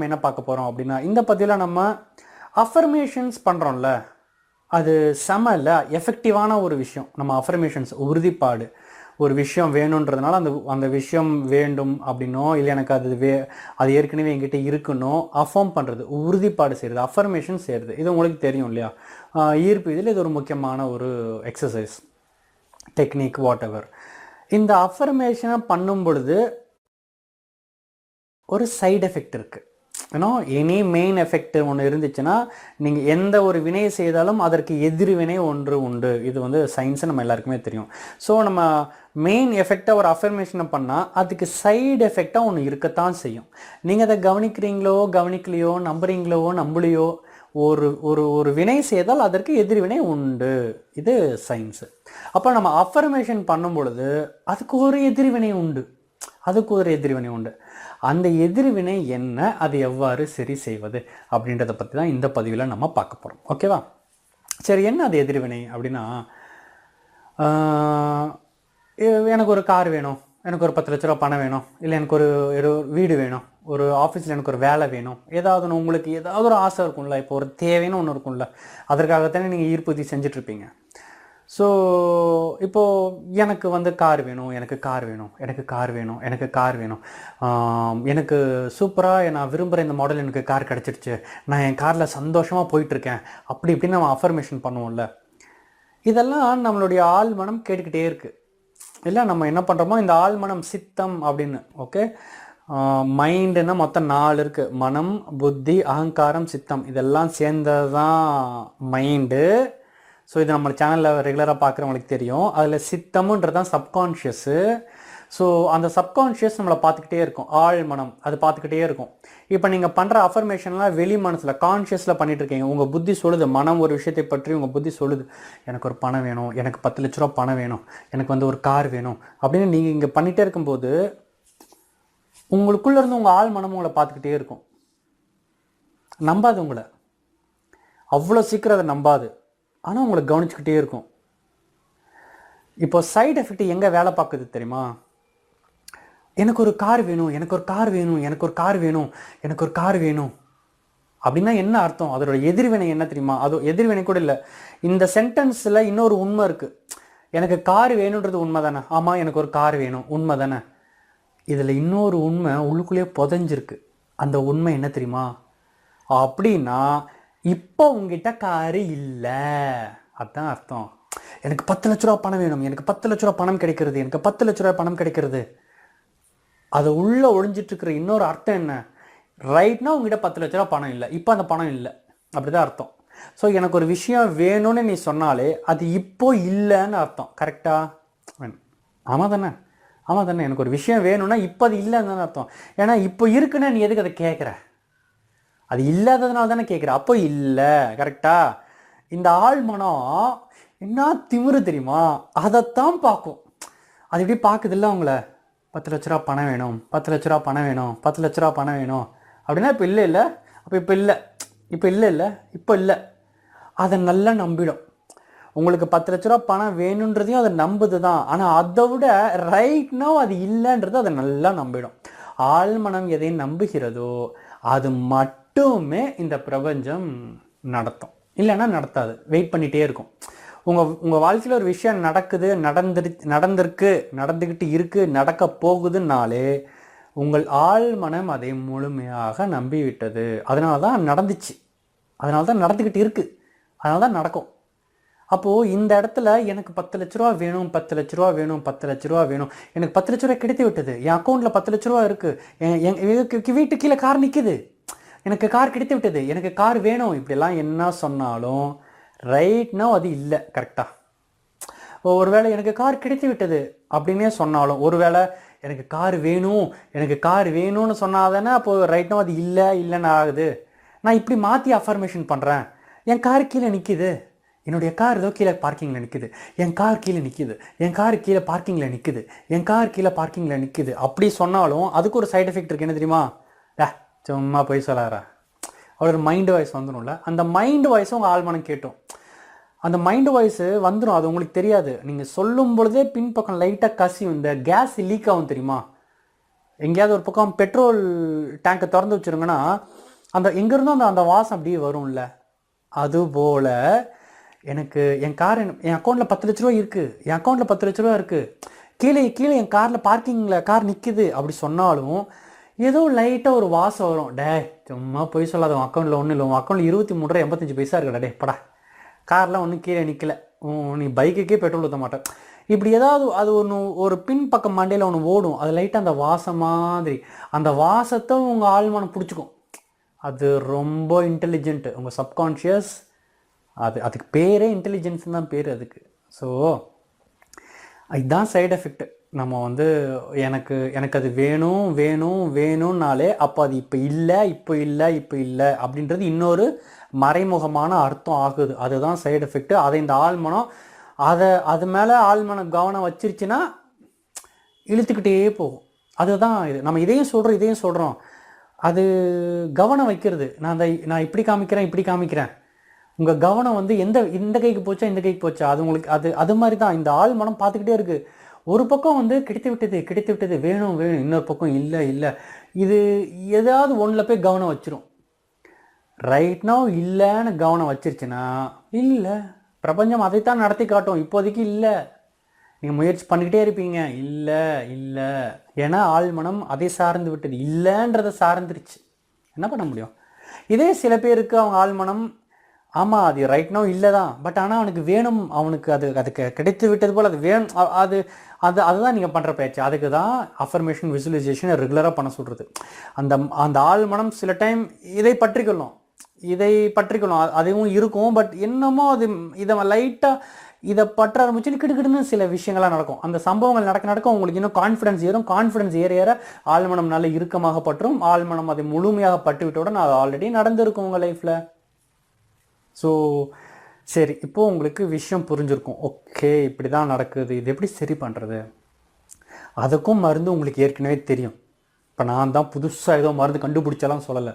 என்ன பார்க்க போகிறோம் அப்படின்னா, இந்த பதிவில் நம்ம அஃபர்மேஷன்ஸ் பண்ணுறோம்ல, அது செம இல்லை, எஃபெக்டிவான ஒரு விஷயம். நம்ம அஃபர்மேஷன்ஸ் உறுதிப்பாடு, ஒரு விஷயம் வேணுன்றதுனால அந்த விஷயம் வேண்டும் அப்படின்னோ, இல்லை எனக்கு அது ஏற்கனவே என்கிட்ட இருக்கணும், அஃபர்ம் பண்ணுறது, உறுதிப்பாடு செய்கிறது, அஃபர்மேஷன் செய்கிறது. இது உங்களுக்கு தெரியும் இல்லையா? ஈர்ப்பு இதில் இது ஒரு முக்கியமான ஒரு எக்ஸசைஸ், டெக்னிக், வாட் எவர். இந்த அஃபர்மேஷனை பண்ணும் பொழுது ஒரு சைடு எஃபெக்ட் இருக்குது. ஏன்னா எனி மெயின் எஃபெக்ட் ஒன்று இருந்துச்சுன்னா, நீங்கள் எந்த ஒரு வினையை செய்தாலும் அதற்கு எதிர்வினை ஒன்று உண்டு. இது வந்து சயின்ஸை நம்ம எல்லாருக்குமே தெரியும். ஸோ நம்ம மெயின் எஃபெக்டாக ஒரு அஃபர்மேஷனை பண்ணால் அதுக்கு சைடு எஃபெக்டாக ஒன்று இருக்கத்தான் செய்யும். நீங்கள் அதை கவனிக்கிறீங்களோ கவனிக்கலையோ, நம்புறீங்களோ நம்பலையோ, ஒரு ஒரு ஒரு வினை செய்தால் அதற்கு எதிர்வினை உண்டு. இது சயின்ஸு. அப்போ நம்ம அஃபர்மேஷன் பண்ணும் பொழுது அதுக்கு ஒரு எதிர்வினை உண்டு, அந்த எதிர்வினை என்ன, அது எவ்வாறு சரி செய்வது அப்படின்றத பற்றி தான் இந்த பதிவில் நம்ம பார்க்க போகிறோம். ஓகேவா? சரி, என்ன அது எதிர்வினை அப்படின்னா, எனக்கு ஒரு கார் வேணும், எனக்கு ஒரு 10 லட்ச ரூபா பணம் வேணும், இல்லை எனக்கு ஒரு வீடு வேணும், ஒரு ஆஃபீஸில் எனக்கு ஒரு வேலை வேணும், ஏதாவது ஒன்று, உங்களுக்கு ஏதாவது ஒரு ஆசை இருக்கும்ல, இப்போ ஒரு தேவைன்னு ஒன்று இருக்கும்ல, அதற்காகத்தானே நீங்கள் ஈர்ப்புத்தி செஞ்சிட்ருப்பீங்க. ஸோ இப்போது எனக்கு வந்து கார் வேணும், எனக்கு சூப்பராக நான் விரும்புகிற இந்த மாடல் எனக்கு கார் கிடச்சிடுச்சு, நான் என் காரில் சந்தோஷமாக போயிட்டுருக்கேன், அப்படி இப்படின்னு நம்ம அஃபர்மேஷன் பண்ணுவோம்ல. இதெல்லாம் நம்மளுடைய ஆழ்மனம் கேட்டுக்கிட்டே இருக்குது. இல்லை நம்ம என்ன பண்ணுறோமோ, இந்த ஆழ்மனம், சித்தம் அப்படின்னு, ஓகே, மைண்டுன்னா மொத்தம் 4 இருக்குது. மனம், புத்தி, அகங்காரம், சித்தம், இதெல்லாம் சேர்ந்தது தான் மைண்டு. ஸோ இது நம்ம சேனலில் ரெகுலராக பார்க்குறவங்களுக்கு தெரியும். அதில் சித்தமுன்றது தான் சப்கான்ஷியஸு. ஸோ அந்த சப்கான்ஷியஸ் நம்மளை பார்த்துக்கிட்டே இருக்கும், ஆழ்மனம் அது பார்த்துக்கிட்டே இருக்கும். இப்போ நீங்கள் பண்ணுற அஃபர்மேஷன்லாம் வெளி மனசில், கான்ஷியஸில் பண்ணிகிட்டு இருக்கீங்க. உங்கள் புத்தி சொல்லுது, மனம் ஒரு விஷயத்தை பற்றி உங்கள் புத்தி சொல்லுது, எனக்கு ஒரு பணம் வேணும், எனக்கு 10 லட்ச ரூபா பணம் வேணும், எனக்கு வந்து ஒரு கார் வேணும் அப்படின்னு நீங்கள் இங்கே பண்ணிகிட்டே இருக்கும்போது உங்களுக்குள்ளே இருந்து உங்கள் ஆழ்மனம் உங்களை பார்த்துக்கிட்டே இருக்கும். நம்பாது, உங்களை அவ்வளோ சீக்கிரம் அதை நம்பாது, ஆனால் உங்களை கவனிச்சுக்கிட்டே இருக்கும். இப்போ சைடு எஃபெக்ட் எங்கே வேலை பார்க்குது தெரியுமா? எனக்கு ஒரு கார் வேணும், அப்படின்னா என்ன அர்த்தம்? அதோட எதிர்வினை என்ன தெரியுமா? அது எதிர்வினை கூட இல்லை. இந்த சென்டென்ஸில் இன்னொரு உண்மை இருக்குது. எனக்கு கார் வேணுன்றது உண்மை தானே? ஆமாம், எனக்கு ஒரு கார் வேணும், உண்மை தானே? இதில் இன்னொரு உண்மை உள்ளுக்குள்ளேயே புதைஞ்சிருக்கு. அந்த உண்மை என்ன தெரியுமா? அப்படின்னா இப்போ உங்ககிட்ட காரு இல்லை, அதுதான் அர்த்தம். எனக்கு 10 லட்ச ரூபா பணம் வேணும், எனக்கு 10 லட்ச ரூபா பணம் கிடைக்கிறது, அது உள்ளே ஒழிஞ்சிட்ருக்கிற இன்னொரு அர்த்தம் என்ன? ரைட்னா உங்ககிட்ட 10 லட்ச ரூபா பணம் இல்லை, இப்போ அந்த பணம் இல்லை, அப்படிதான் அர்த்தம். ஸோ எனக்கு ஒரு விஷயம் வேணும்னு நீ சொன்னாலே அது இப்போ இல்லைன்னு அர்த்தம். கரெக்டா? ஆமாம் தானே? எனக்கு ஒரு விஷயம் வேணும்னா இப்போ அது இல்லைன்னு தானே அர்த்தம். ஏன்னா இப்போ இருக்குன்னா நீ எதுக்கு அதை கேட்குற? அது இல்லாததுனால தானே கேட்குற, அப்போ இல்லை. கரெக்டா? இந்த ஆழ்மனம் என்ன திமிரு தெரியுமா? அதைத்தான் பார்க்கும். அது எப்படி பார்க்குதில்ல அவங்கள, 10 லட்ச ரூபா பணம் வேணும், அப்படின்னா இப்போ இல்லை, அப்போ இப்போ இல்லை, அதை நல்லா நம்பிடும். உங்களுக்கு 10 லட்ச ரூபா பணம் வேணுன்றதையும் அதை நம்புது தான், ஆனால் அதை விட ரைட்னா அது இல்லைன்றது அதை நல்லா நம்பிடும். ஆழ்மனம் எதை நம்புகிறதோ அது மட்டுமே இந்த பிரபஞ்சம் நடத்தும், இல்லைன்னா நடத்தாது, வெயிட் பண்ணிகிட்டே இருக்கும். உங்கள் வாழ்க்கையில் ஒரு விஷயம் நடக்குது, நடந்துக்கிட்டு இருக்குது, நடக்க போகுதுன்னாலே உங்கள் ஆழ்மனம் அதை முழுமையாக நம்பிவிட்டது. அதனால தான் நடந்துச்சு, அதனால தான் நடந்துக்கிட்டு இருக்குது, அதனால தான் நடக்கும். அப்போது இந்த இடத்துல எனக்கு 10 லட்ச ரூபா வேணும், எனக்கு 10 லட்ச ரூபா கிடைத்து விட்டது, என் அக்கௌண்ட்டில் 10 லட்ச ரூபா இருக்குது, என் வீட்டு கீழே கார் நிற்குது, எனக்கு கார் கிடைத்து விட்டது, எனக்கு கார் வேணும், இப்படிலாம் என்ன சொன்னாலும் ரைட்னா அது இல்லை. கரெக்டாக? ஒருவேளை எனக்கு கார் கிடைத்து விட்டது அப்படின்னே சொன்னாலும், ஒருவேளை எனக்கு கார் வேணும்னு சொன்னாதானே அப்போது ரைட்னா அது இல்லைன்னு ஆகுது. நான் இப்படி மாற்றி அஃபர்மேஷன் பண்ணுறேன், என் கார் கீழே நிற்கிது, என்னுடைய கார் ஏதோ கீழே பார்க்கிங்கில் நிற்குது, என் கார் கீழே பார்க்கிங்கில் நிற்குது, அப்படி சொன்னாலும் அதுக்கு ஒரு சைடு எஃபெக்ட் இருக்குது. என்ன தெரியுமா? சும்மா போய் சொல்லாரா, அவரோட மைண்டு வாய்ஸ் வந்துடும்ல. அந்த மைண்டு வாய்ஸும் உங்கள் ஆழ்மனம் கேட்டோம். அந்த மைண்டு வாய்ஸு வந்துடும், அது உங்களுக்கு தெரியாது. நீங்கள் சொல்லும் பொழுதே பின்பக்கம் லைட்டாக கசியும், இந்த கேஸ் லீக் ஆகும் தெரியுமா? எங்கேயாவது ஒரு பக்கம் பெட்ரோல் டேங்கை திறந்து வச்சுருங்கன்னா அந்த எங்கேருந்தோ அந்த வாசம் அப்படியே வரும்ல, அதுபோல் எனக்கு என் கார் என் அக்கௌண்ட்டில் 10 லட்ச ரூபா இருக்குது, என் அக்கௌண்ட்டில் 10 லட்ச ரூபா இருக்குது, கீழே என் காரில் பார்க்கிங்கில் கார் நிற்கிது அப்படி சொன்னாலும் ஏதோ லைட்டாக ஒரு வாசம் வரும். சும்மா போய் சொல்லாத, உன் அக்கௌண்ட்டில் ஒன்றும் இல்லை, உன் அக்கௌண்ட்டில் 23.85 பைசா இருக்குடா படா, கார்லாம் ஒன்றும் கீழே நிற்கல, நீ பைக்குக்கே பெட்ரோல் ஊற்ற மாட்டேன், இப்படி ஏதாவது அது ஒரு பின் பக்கம் மண்டையில் ஒன்று ஓடும். அது லைட்டாக அந்த வாசம் மாதிரி, அந்த வாசத்தை உங்கள் ஆழ்மனம் பிடிச்சிக்கும். அது ரொம்ப இன்டெலிஜென்ட்டு, உங்கள் சப்கான்ஷியஸ். அதுக்கு பேரே இன்டெலிஜென்ஸ் தான் பேர் அதுக்கு. ஸோ இதுதான் சைடு எஃபெக்ட். நம்ம எனக்கு அது வேணும்னாலே அப்போ அது இப்போ இல்லை அப்படின்றது இன்னொரு மறைமுகமான அர்த்தம் ஆகுது. அதுதான் சைடு எஃபெக்ட். அதை இந்த ஆழ்மனம் அது மேலே ஆழ்மனம் கவனம் வச்சிருச்சுன்னா இழுத்துக்கிட்டே போகும். அதுதான் இது. நம்ம இதையும் சொல்கிறோம், அது கவனம் வைக்கிறது. நான் இப்படி காமிக்கிறேன், உங்கள் கவனம் இந்த கைக்கு போச்சா இந்த கைக்கு போச்சா, அது உங்களுக்கு அது மாதிரி தான் இந்த ஆழ்மனம் பார்த்துக்கிட்டே இருக்குது. ஒரு பக்கம் கிடைத்து விட்டது வேணும், இன்னொரு பக்கம் இல்லை, இது ஏதாவது ஒன்றில் போய் கவனம் வச்சிரும். ரைட் நவ் இல்லைன்னு கவனம் வச்சிருச்சுன்னா இல்லை, பிரபஞ்சம் அதைத்தான் நடத்தி காட்டும். இப்போதைக்கு இல்லை, நீங்கள் முயற்சி பண்ணிக்கிட்டே இருப்பீங்க, இல்லை, ஏன்னா ஆழ்மனம் அதை சார்ந்து விட்டது, இல்லைன்றதை சார்ந்துருச்சு. என்ன பண்ண முடியும்? இதே சில பேருக்கு அவங்க ஆழ்மனம் ஆமாம் அது ரைட் நோ இல்லை தான், பட் ஆனால் அவனுக்கு வேணும், அவனுக்கு அதுக்கு கிடைத்து விட்டது போல் அது வேணும், அதுதான் நீங்கள் பண்ணுற பேச்சு. அதுக்கு தான் அஃபர்மேஷன் விசுவலைசேஷன் ரெகுலராக பண்ண சொல்கிறது. அந்த ஆழ்மனம் சில டைம் இதை பற்றிக்கொள்ளும், அதுவும் இருக்கும். பட் என்னமோ இதை லைட்டாக இதை பற்ற ஆரம்பிச்சுன்னு கிடுக்கிடுன்னு சில விஷயங்கள்லாம் நடக்கும். அந்த சம்பவங்கள் நடக்க உங்களுக்கு இன்னும் கான்ஃபிடன்ஸ் ஏறும். கான்ஃபிடன்ஸ் ஏற ஆழ்மனம் நல்ல இறுக்கமாக பற்றும். ஆழ்மனம் அதை முழுமையாக பட்டு விட்டவுடன் அது ஆல்ரெடி நடந்திருக்கும் உங்கள் லைஃப்பில். ஸோ சரி, இப்போது உங்களுக்கு விஷயம் புரிஞ்சிருக்கும். ஓகே, இப்படி தான் நடக்குது, இது எப்படி சரி பண்ணுறது? அதுக்கும் மருந்து உங்களுக்கு ஏற்கனவே தெரியும். இப்போ நான் தான் புதுசாக ஏதோ மருந்து கண்டுபிடிச்சாலாம் சொல்லலை,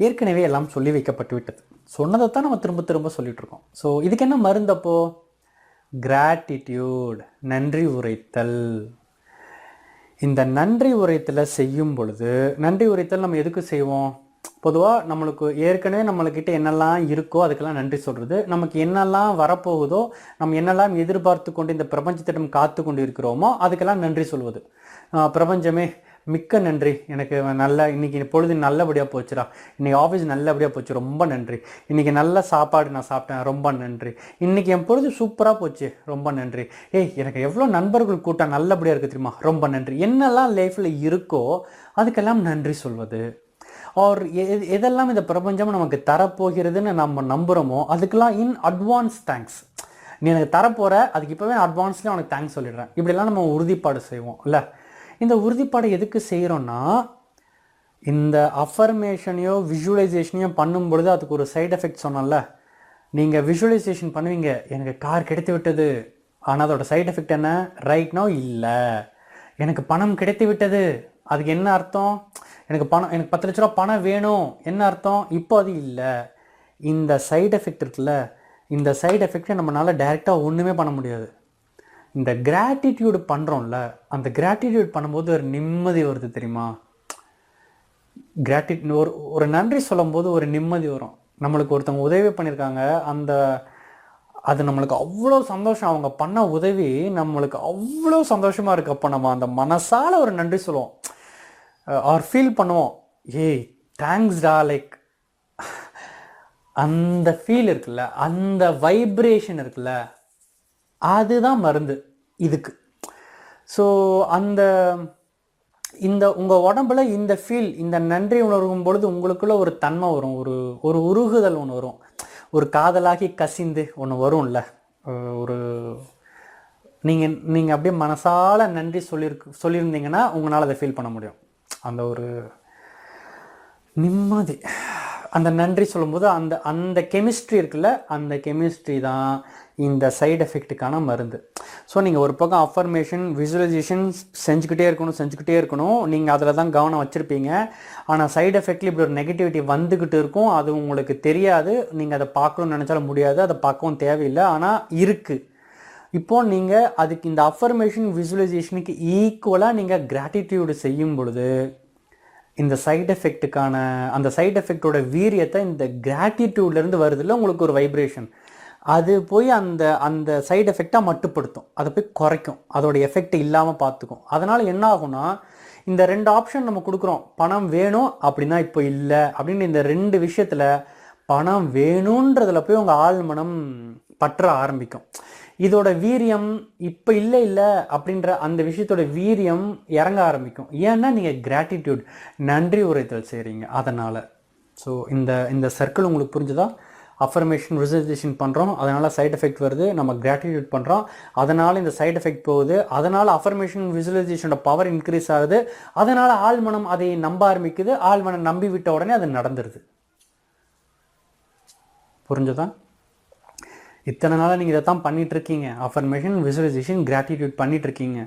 ஏற்கனவே எல்லாம் சொல்லி வைக்கப்பட்டு விட்டது. சொன்னதைத்தான் நம்ம திரும்ப திரும்ப சொல்லிகிட்டு இருக்கோம். ஸோ இதுக்கு என்ன மருந்து? அப்போது கிராட்டிடியூட், நன்றி உரைத்தல். இந்த நன்றி உரைத்தலை செய்யும் பொழுது, நன்றி உரைத்தல் நம்ம எதுக்கு செய்வோம்? பொதுவாக நம்மளுக்கிட்ட என்னெல்லாம் இருக்கோ அதுக்கெல்லாம் நன்றி சொல்கிறது, நமக்கு என்னெல்லாம் வரப்போகுதோ, நம்ம என்னெல்லாம் எதிர்பார்த்து கொண்டு இந்த பிரபஞ்சத்திடம் காத்து கொண்டு இருக்கிறோமோ அதுக்கெல்லாம் நன்றி சொல்வது. பிரபஞ்சமே மிக்க நன்றி, எனக்கு இன்றைக்கி பொழுது நல்லபடியாக போச்சுடா, இன்றைக்கி ஆஃபீஸ் நல்லபடியாக போச்சு, ரொம்ப நன்றி, இன்றைக்கி நல்ல சாப்பாடு நான் சாப்பிட்டேன், ரொம்ப நன்றி, இன்றைக்கி என் பொழுது சூப்பராக போச்சு, ரொம்ப நன்றி, எனக்கு எவ்வளோ நண்பர்கள் கூட்டம் நல்லபடியாக இருக்குது தெரியுமா, ரொம்ப நன்றி. என்னெல்லாம் லைஃப்பில் இருக்கோ அதுக்கெல்லாம் நன்றி சொல்வது. ஆர் எதெல்லாம் இந்த பிரபஞ்சம் நமக்கு தரப்போகிறதுன்னு நம்ம நம்புகிறோமோ அதுக்கெல்லாம் இன் அட்வான்ஸ் தேங்க்ஸ். நீ எனக்கு தரப்போகிற, அதுக்கு இப்போவே அட்வான்ஸ்லேயே அவனுக்கு தேங்க்ஸ் சொல்லிடுறேன். இப்படிலாம் நம்ம உறுதிப்பாடு செய்வோம் இல்லை? இந்த உறுதிப்பாடு எதுக்கு செய்கிறோன்னா, இந்த அஃபர்மேஷனையோ விஷுவலைசேஷனையோ பண்ணும் பொழுது அதுக்கு ஒரு சைடு எஃபெக்ட் சொன்னோம்ல. நீங்கள் விஷுவலைசேஷன் பண்ணுவீங்க, எனக்கு கார் கிடைத்து விட்டது, ஆனால் அதோட சைடு எஃபெக்ட் என்ன? ரைட் நோ இல்லை. எனக்கு பணம் கிடைத்து விட்டது, அதுக்கு என்ன அர்த்தம்? எனக்கு 10 லட்ச ரூபா பணம் வேணும், என்ன அர்த்தம்? இப்போ அது இல்லை. இந்த சைடு எஃபெக்ட் இருக்குல்ல, இந்த சைடு எஃபெக்டை நம்மளால் டைரெக்டாக ஒன்றுமே பண்ண முடியாது. இந்த கிராட்டிடியூடு பண்ணுறோம்ல, அந்த கிராட்டிடியூட் பண்ணும்போது ஒரு நிம்மதி வருது தெரியுமா? ஒரு நன்றி சொல்லும் போது ஒரு நிம்மதி வரும். நம்மளுக்கு ஒருத்தவங்க உதவி பண்ணியிருக்காங்க, அது நம்மளுக்கு அவ்வளோ சந்தோஷம். அவங்க பண்ண உதவி நம்மளுக்கு அவ்வளோ சந்தோஷமாக இருக்குது. அப்போ நம்ம அந்த மனசால் ஒரு நன்றி சொல்லுவோம், ஆர் ஃபீல் பண்ணுவோம், தேங்க்ஸ்டா, லைக் அந்த ஃபீல் இருக்குல்ல, அந்த வைப்ரேஷன் இருக்குல்ல, அதுதான் மருந்து இதுக்கு. ஸோ இந்த உங்கள் உடம்புல இந்த ஃபீல், இந்த நன்றி உணர்வும் பொழுது உங்களுக்குள்ள ஒரு தன்மை வரும், ஒரு உருகுதல் ஒன்று வரும், ஒரு காதலாகி கசிந்து ஒன்று வரும்ல. நீங்கள் அப்படியே மனசால நன்றி சொல்லியிருந்தீங்கன்னா உங்களால் அதை ஃபீல் பண்ண முடியும். அந்த ஒரு நிம்மதி, அந்த நன்றி சொல்லும்போது அந்த கெமிஸ்ட்ரி இருக்குல்ல, அந்த கெமிஸ்ட்ரி தான் இந்த சைடு எஃபெக்ட்டுக்கான மருந்து. ஸோ நீங்கள் ஒரு பக்கம் அஃபர்மேஷன் விசுவலைசேஷன் செஞ்சுக்கிட்டே இருக்கணும், நீங்கள் அதில் தான் கவனம் வச்சுருப்பீங்க. ஆனால் சைடு எஃபெக்டில் இப்படி ஒரு நெகட்டிவிட்டி வந்துக்கிட்டு இருக்கும், அது உங்களுக்கு தெரியாது. நீங்கள் அதை பார்க்கணும்னு நினச்சாலும் முடியாது, அதை பார்க்கவும் தேவையில்லை. ஆனால் இருக்குது, இப்போ நீங்கள் அதுக்கு இந்த அஃபர்மேஷன் விசுவலைசேஷனுக்கு ஈக்குவலாக நீங்கள் கிராட்டிடியூடு செய்யும் பொழுது இந்த சைட் எஃபெக்ட்டுக்கான அந்த சைட் எஃபெக்டோட வீரியத்தை இந்த கிராட்டிடியூட்லேருந்து வருதுல்ல உங்களுக்கு ஒரு வைப்ரேஷன், அது போய் அந்த அந்த சைட் எஃபெக்டாக மட்டுப்படுத்தும், அதை போய் குறைக்கும், அதோட எஃபெக்ட் இல்லாமல் பார்த்துக்கும். அதனால் என்ன ஆகும்னா இந்த 2 ஆப்ஷன் நம்ம கொடுக்குறோம். பணம் வேணும் அப்படின்னா இப்போ இல்லை அப்படின்னு இந்த 2 விஷயத்தில் பணம் வேணுன்றதில் போய் உங்கள் ஆழ்மனம் பற்ற ஆரம்பிக்கும். இதோட வீரியம் இப்போ இல்லை அப்படின்ற அந்த விஷயத்தோட வீரியம் இறங்க ஆரம்பிக்கும். ஏன்னா நீங்கள் கிராட்டிடியூட் நன்றி உரைத்தல் செய்கிறீங்க அதனால். ஸோ இந்த சர்க்கிள் உங்களுக்கு புரிஞ்சுதா? அஃபர்மேஷன் விசுவலைசேஷன் பண்ணுறோம், அதனால் சைட் எஃபெக்ட் வருது. நம்ம கிராட்டிடியூட் பண்ணுறோம், அதனால் இந்த சைட் எஃபெக்ட் போகுது. அதனால் அஃபர்மேஷன் விசுவலைசேஷனோட பவர் இன்க்ரீஸ் ஆகுது. அதனால் ஆழ்மனம் அதை நம்ப ஆரம்பிக்குது. ஆழ்மனம் நம்பி விட்ட உடனே அது நடந்துருது. புரிஞ்சுதா? இத்தனை நாளாக நீங்கள் இதை தான் பண்ணிகிட்ருக்கீங்க. அஃபர்மேஷன் விசுவலைசேஷன் கிராட்டிடியூட் பண்ணிகிட்ருக்கீங்க.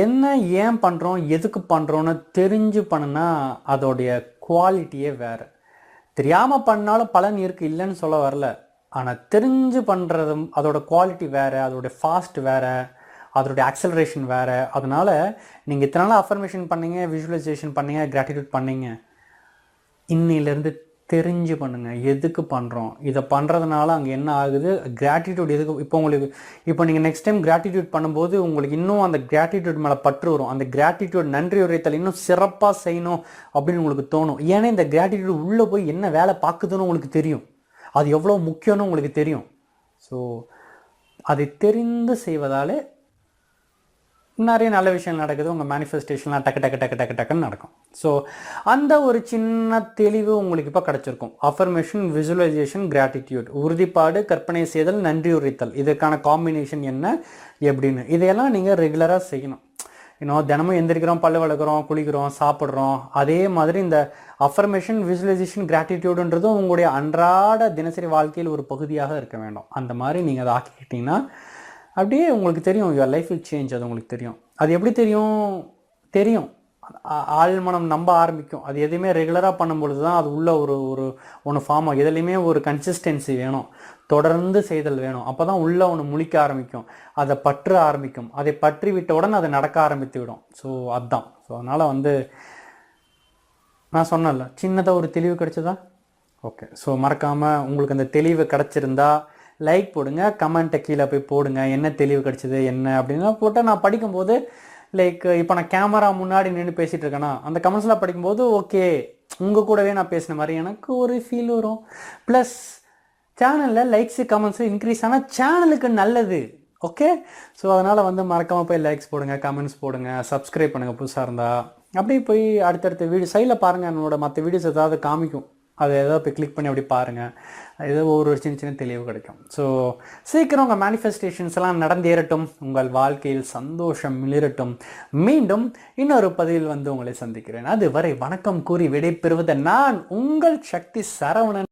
என்ன ஏன் பண்ணுறோம் எதுக்கு பண்ணுறோன்னு தெரிஞ்சு பண்ணுனா அதோடைய குவாலிட்டியே வேறு. தெரியாமல் பண்ணாலும் பலன் இருக்குது, இல்லைன்னு சொல்ல வரல. ஆனால் தெரிஞ்சு பண்ணுறதும் அதோட குவாலிட்டி வேறு, அதோடைய ஃபாஸ்ட் வேறு, அதோடைய ஆக்சலரேஷன் வேறு. அதனால் நீங்கள் இத்தனை நாள் அஃபர்மேஷன் பண்ணீங்க, விசுவலைசேஷன் பண்ணீங்க, கிராட்டிடியூட் பண்ணீங்க, இன்னிலேருந்து தெரிஞ்சு பண்ணுங்கள் எதுக்கு பண்ணுறோம். இதை பண்ணுறதுனால அங்கே என்ன ஆகுது, கிராட்டிடியூட் எதுக்கு. இப்போ நீங்கள் நெக்ஸ்ட் டைம் கிராட்டிடியூட் பண்ணும்போது உங்களுக்கு இன்னும் அந்த கிராட்டிடியூட் மேலே பற்று வரும். அந்த கிராட்டிடியூட் நன்றி உரைத்தல் இன்னும் சிறப்பாக செய்யணும் அப்படின்னு உங்களுக்கு தோணும். ஏன்னா இந்த கிராட்டிடியூட் உள்ளே போய் என்ன வேலை பார்க்குதுன்னு உங்களுக்கு தெரியும், அது எவ்வளோ முக்கியம்னு உங்களுக்கு தெரியும். ஸோ அதை தெரிந்து செய்வதாலே நிறைய நல்ல விஷயம் நடக்குது. உங்கள் மேனிஃபெஸ்டேஷன்லாம் டக்குன்னு நடக்கும். ஸோ அந்த ஒரு சின்ன தெளிவு உங்களுக்கு இப்போ கிடச்சிருக்கும். அஃபர்மேஷன் விசுவலைசேஷன் கிராட்டிடியூட், உறுதிப்பாடு, கற்பனை செய்தல், நன்றி உரைத்தல், இதற்கான காம்பினேஷன் என்ன எப்படின்னு இதையெல்லாம் நீங்கள் ரெகுலராக செய்யணும். தினமும் எந்திரிக்கிறோம், பல்லு வளர்க்குறோம், குளிக்கிறோம், சாப்பிட்றோம். அதே மாதிரி இந்த அஃபர்மேஷன் விசுவலைசேஷன் கிராட்டிடியூடுன்றதும் உங்களுடைய அன்றாட தினசரி வாழ்க்கையில் ஒரு பகுதியாக இருக்க வேண்டும். அந்த மாதிரி நீங்கள் அதை ஆக்கிக்கிட்டீங்கன்னா அப்படியே உங்களுக்கு தெரியும், யுவர் லைஃப் வில் சேஞ்ச். அது உங்களுக்கு தெரியும். அது எப்படி தெரியும் ஆழ்மனம் நம்ப ஆரம்பிக்கும். அது எதுவுமே ரெகுலராக பண்ணும்பொழுது தான் அது உள்ள ஒன்று ஃபார்ம் ஆகும். எதுலையுமே ஒரு கன்சிஸ்டன்சி வேணும், தொடர்ந்து செய்தல் வேணும். அப்போ தான் உள்ளே ஒன்று முழிக்க ஆரம்பிக்கும், அதை பற்ற ஆரம்பிக்கும். அதை பற்றி விட்டவுடன் அதை நடக்க ஆரம்பித்து விடும். ஸோ அதுதான். ஸோ அதனால் நான் சொன்னேன்ல, சின்னதாக ஒரு தெளிவு கிடைச்சதா? ஓகே. ஸோ மறக்காமல் உங்களுக்கு அந்த தெளிவு கிடச்சிருந்தா லைக் போடுங்க, கமெண்ட்டை கீழே போய் போடுங்க, என்ன தெளிவு கிடச்சிது என்ன அப்படின்னா போட்டால் நான் படிக்கும்போது லைக் இப்போ நான் கேமரா முன்னாடி நின்று பேசிகிட்டு இருக்கேன்னா அந்த கமெண்ட்ஸ்லாம் படிக்கும்போது ஓகே உங்கள் கூடவே நான் பேசின மாதிரி எனக்கு ஒரு ஃபீல் வரும். ப்ளஸ் சேனலில் லைக்ஸு கமெண்ட்ஸு இன்க்ரீஸ் ஆனால் சேனலுக்கு நல்லது. ஓகே. ஸோ அதனால் மறக்காமல் போய் லைக்ஸ் போடுங்க, கமெண்ட்ஸ் போடுங்க, சப்ஸ்கிரைப் பண்ணுங்கள் புதுசாக இருந்தால். அப்படியே போய் அடுத்தடுத்த வீடியோ சைடில் பாருங்கள், என்னோட மற்ற வீடியோஸ் ஏதாவது காமிக்கும், அதை ஏதாவது போய் கிளிக் பண்ணி அப்படி பாருங்கள். ஏதோ ஒரு சின்ன தெளிவு கிடைக்கும். ஸோ சீக்கிரம் உங்கள் மேனிஃபெஸ்டேஷன்ஸ் எல்லாம் நடந்தேறட்டும், உங்கள் வாழ்க்கையில் சந்தோஷம் மிளிரட்டும். மீண்டும் இன்னொரு பதிவில் உங்களை சந்திக்கிறேன். அதுவரை வணக்கம் கூறி விடைபெறுவது நான் உங்கள் சக்தி சரவணன்.